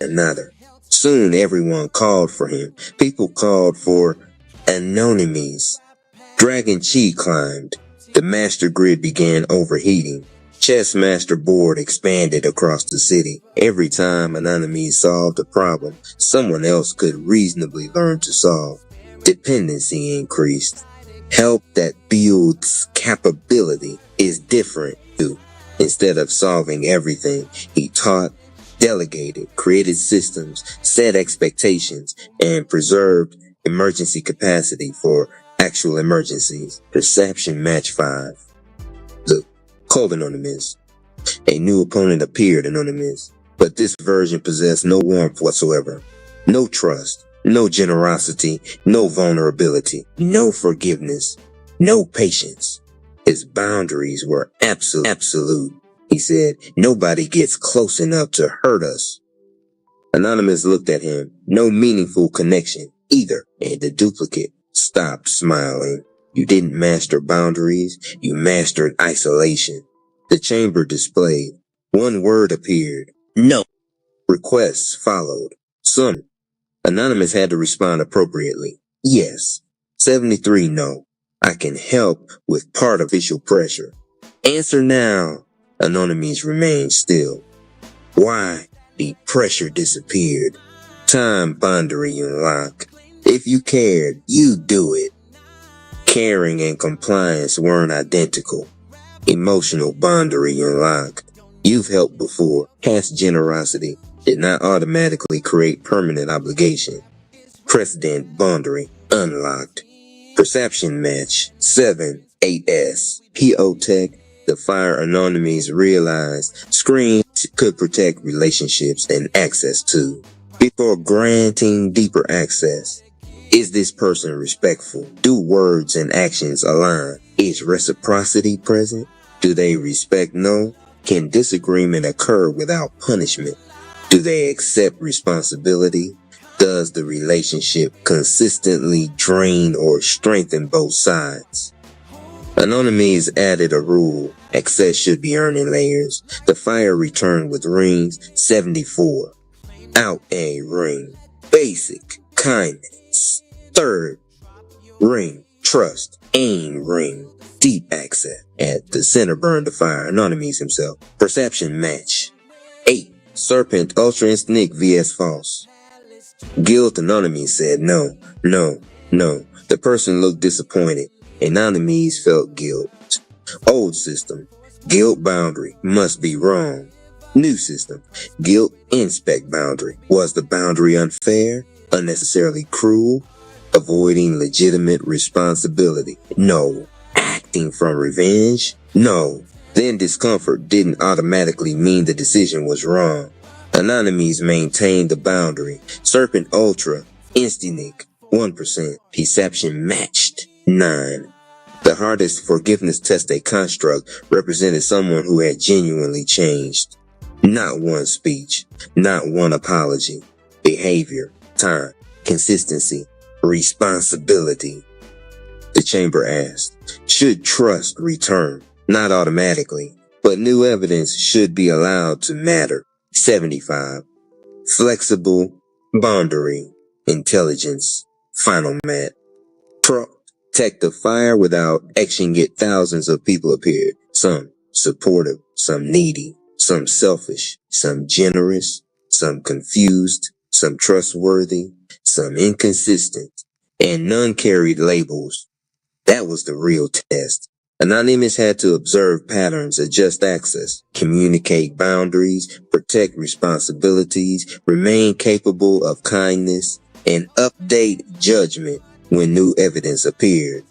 another. Soon everyone called for him. People called for Anonymous. Dragon Chi climbed. The master grid began overheating. Chess master board expanded across the city. Every time Anonymous solved a problem, someone else could reasonably learn to solve. Dependency increased. Help that builds capability is different too. Instead of solving everything, he taught, delegated, created systems, set expectations, and preserved emergency capacity for actual emergencies. Perception match 5. The Called Anonymous. A new opponent appeared, Anonymous, but this version possessed no warmth whatsoever, no trust, no generosity, no vulnerability, no forgiveness, no patience. His boundaries were absolute. He said, nobody gets close enough to hurt us. Anonymous looked at him. No meaningful connection either. And the duplicate stopped smiling. You didn't master boundaries. You mastered isolation. The chamber displayed. One word appeared. No. Requests followed. Some. Anonymous had to respond appropriately. Yes. 73 no. I can help with part official pressure. Answer now. Anonymous remained still. Why? The pressure disappeared. Time boundary unlocked. If you cared, you do it. Caring and compliance weren't identical. Emotional boundary unlocked. You've helped before. Past generosity did not automatically create permanent obligation. Precedent boundary unlocked. Perception match 7 8S. PO Tech. The Fire Anonymous realized screens could protect relationships and access to. Before granting deeper access, is this person respectful? Do words and actions align? Is reciprocity present? Do they respect no? Can disagreement occur without punishment? Do they accept responsibility? Does the relationship consistently drain or strengthen both sides? Anonymous added a rule. Access should be earned in layers. The fire returned with rings 74. Out a ring. Basic. Kindness. Third. Ring. Trust. Aim ring. Deep access. At the center burned the fire. Anonymous himself. Perception match. 8. Serpent Ultra Instinct vs False. Guilt Anonymous said no. The person looked disappointed. Anonymous felt guilt. Old system. Guilt boundary must be wrong. New system. Guilt inspect boundary. Was the boundary unfair? Unnecessarily cruel? Avoiding legitimate responsibility? No. Acting from revenge? No. Then discomfort didn't automatically mean the decision was wrong. Anonymous maintained the boundary. Serpent Ultra Instinct 1%. Perception matched 9. The hardest forgiveness test a construct represented someone who had genuinely changed. Not one speech, not one apology. Behavior, time, consistency, responsibility. The chamber asked, should trust return? Not automatically, but new evidence should be allowed to matter. 75. Flexible, boundary, intelligence, final mat. Protect the fire without etching it. Thousands of people appeared. Some supportive, some needy, some selfish, some generous, some confused, some trustworthy, some inconsistent, and none carried labels. That was the real test. Anonymous had to observe patterns, adjust access, communicate boundaries, protect responsibilities, remain capable of kindness, and update judgment when new evidence appeared.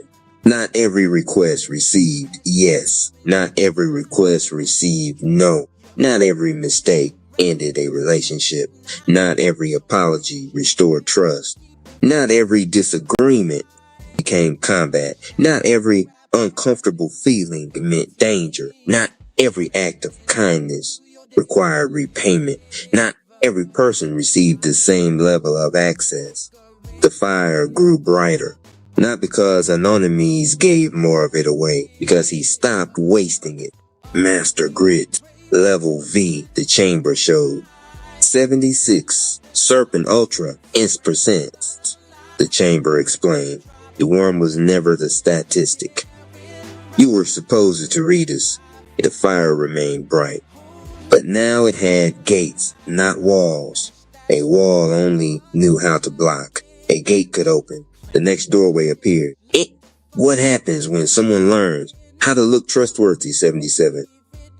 Not every request received yes. Not every request received no. Not every mistake ended a relationship. Not every apology restored trust. Not every disagreement became combat. Not every uncomfortable feeling meant danger. Not every act of kindness required repayment. Not every person received the same level of access. The fire grew brighter, not because Anonymous gave more of it away, because he stopped wasting it. Master grit, level V, the chamber showed. 76. Serpent Ultra Inspercent. The chamber explained. The worm was never the statistic. You were supposed to read us. The fire remained bright. But now it had gates, not walls. A wall only knew how to block. A gate could open. The next doorway appeared. What happens when someone learns how to look trustworthy? 77.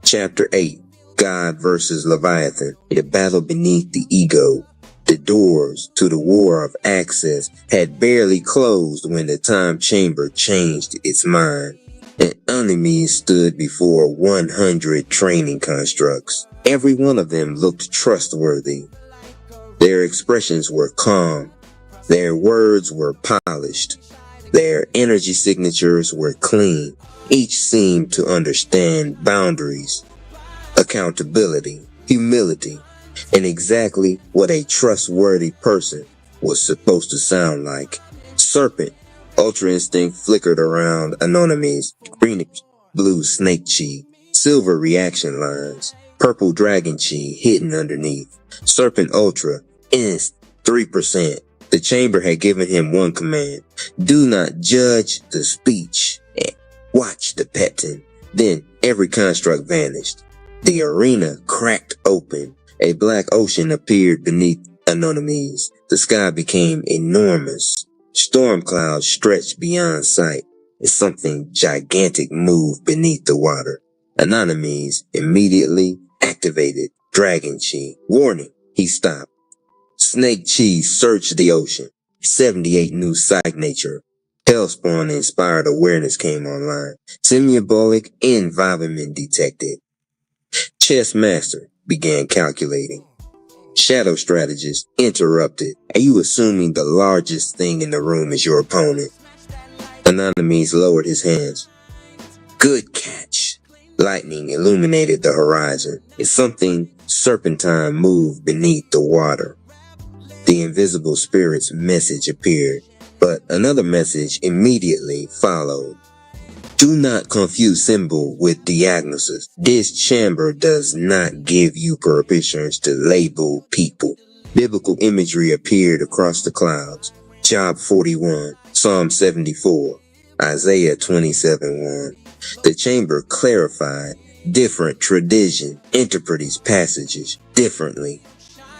Chapter 8. God versus Leviathan. A battle beneath the ego. The doors to the war of access had barely closed when the time chamber changed its mind. An enemy stood before 100 training constructs. Every one of them looked trustworthy. Their expressions were calm. Their words were polished. Their energy signatures were clean. Each seemed to understand boundaries, accountability, humility, and exactly what a trustworthy person was supposed to sound like. Serpent Ultra Instinct flickered around anemones, greenish blue snake chi, silver reaction lines, purple dragon chi hidden underneath. Serpent Ultra Inst 3%. The chamber had given him one command. Do not judge the speech. Watch the pattern. Then every construct vanished. The arena cracked open. A black ocean appeared beneath anemones. The sky became enormous. Storm clouds stretched beyond sight. Something gigantic moved beneath the water. Anemones immediately activated Dragon Chi. Warning, he stopped. Snake Chi searched the ocean. 78 new signature. Hellspawn inspired awareness came online. Semiabolic environment detected. Chess Master began calculating. Shadow Strategist interrupted. Are you assuming the largest thing in the room is your opponent? Anemones lowered his hands. Good catch. Lightning illuminated the horizon. It's something serpentine moved beneath the water. The invisible spirit's message appeared, but another message immediately followed. Do not confuse symbol with diagnosis. This chamber does not give you permissions to label people. Biblical imagery appeared across the clouds. Job 41, Psalm 74, Isaiah 27:1. The chamber clarified different tradition interprets passages differently.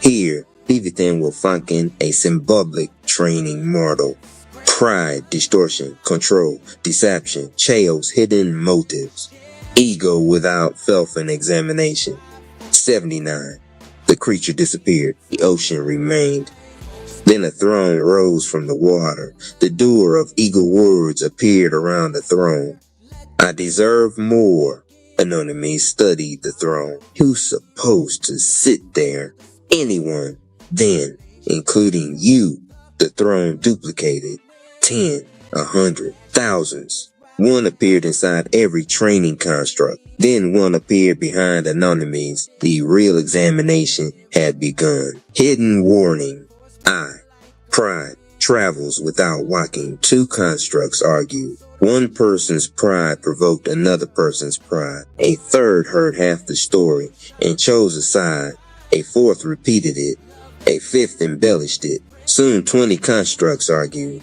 Here, Leviathan will function a symbolic training model. Pride, distortion, control, deception, chaos, hidden motives. Ego without self and examination. 79. The creature disappeared. The ocean remained. Then a throne rose from the water. The doer of eagle words appeared around the throne. I deserve more. Anemones studied the throne. Who's supposed to sit there? Anyone. Then, including you, the throne duplicated. 10, 100, thousands. One appeared inside every training construct. Then one appeared behind anemones. The real examination had begun. Hidden warning. Pride travels without walking. Two constructs argued. One person's pride provoked another person's pride. A third heard half the story and chose a side. A fourth repeated it. A fifth embellished it. Soon 20 constructs argued.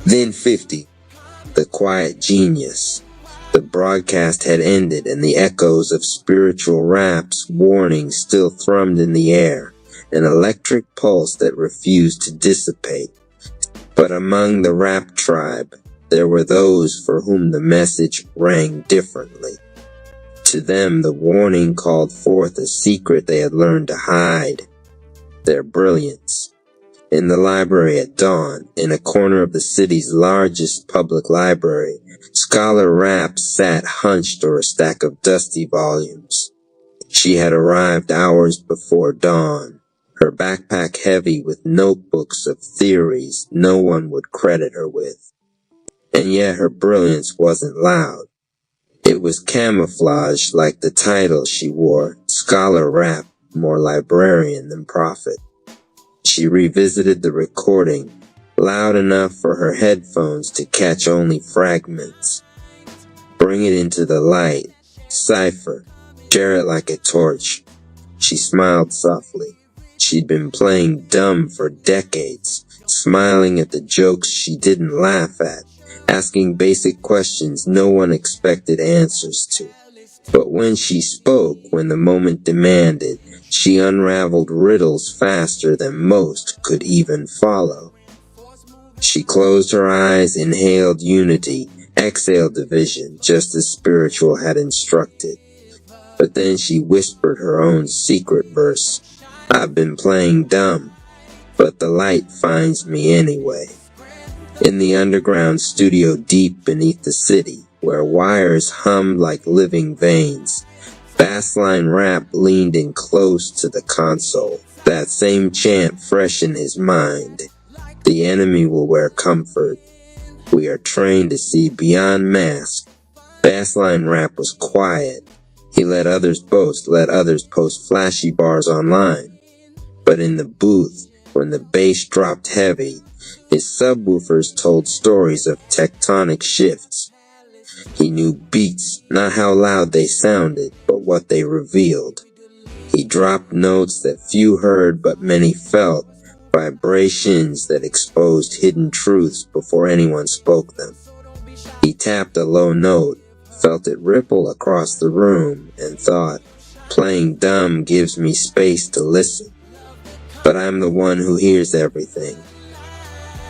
Then 50. The quiet genius. The broadcast had ended and the echoes of spiritual raps warnings still thrummed in the air. An electric pulse that refused to dissipate. But among the rap tribe, there were those for whom the message rang differently. To them, the warning called forth a secret they had learned to hide. Their brilliance. In the library at dawn, in a corner of the city's largest public library, Scholar Rapp sat hunched over a stack of dusty volumes. She had arrived hours before dawn, her backpack heavy with notebooks of theories no one would credit her with. And yet her brilliance wasn't loud. It was camouflaged like the title she wore, Scholar Rapp, more librarian than prophet. She revisited the recording, loud enough for her headphones to catch only fragments. Bring it into the light, cipher, share it like a torch. She smiled softly. She'd been playing dumb for decades, smiling at the jokes she didn't laugh at, asking basic questions no one expected answers to. But when she spoke, when the moment demanded, she unraveled riddles faster than most could even follow. She closed her eyes, inhaled unity, exhaled division, just as Spiritual had instructed. But then she whispered her own secret verse. I've been playing dumb, but the light finds me anyway. In the underground studio deep beneath the city, where wires hummed like living veins, Bassline Rap leaned in close to the console, that same chant fresh in his mind. The enemy will wear comfort. We are trained to see beyond mask. Bassline Rap was quiet. He let others boast, let others post flashy bars online. But in the booth, when the bass dropped heavy, his subwoofers told stories of tectonic shifts. He knew beats, not how loud they sounded, but what they revealed. He dropped notes that few heard but many felt, vibrations that exposed hidden truths before anyone spoke them. He tapped a low note, felt it ripple across the room, and thought, playing dumb gives me space to listen. But I'm the one who hears everything.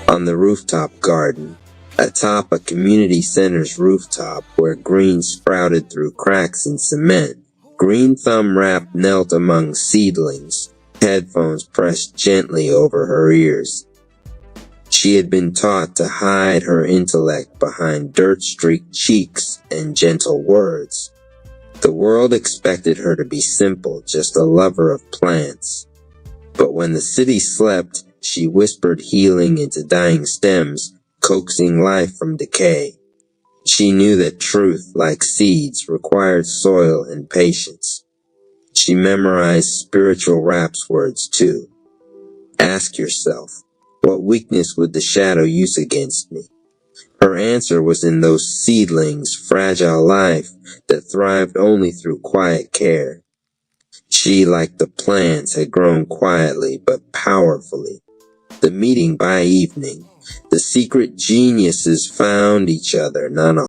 On the rooftop garden, atop a community center's rooftop where green sprouted through cracks in cement, Green Thumb Rap knelt among seedlings, headphones pressed gently over her ears. She had been taught to hide her intellect behind dirt-streaked cheeks and gentle words. The world expected her to be simple, just a lover of plants. But when the city slept, she whispered healing into dying stems, coaxing life from decay. She knew that truth, like seeds, required soil and patience. She memorized Spiritual Rap's words too. Ask yourself, what weakness would the shadow use against me? Her answer was in those seedlings, fragile life that thrived only through quiet care. She, like the plants, had grown quietly but powerfully. The meeting by evening, the secret geniuses found each other, not a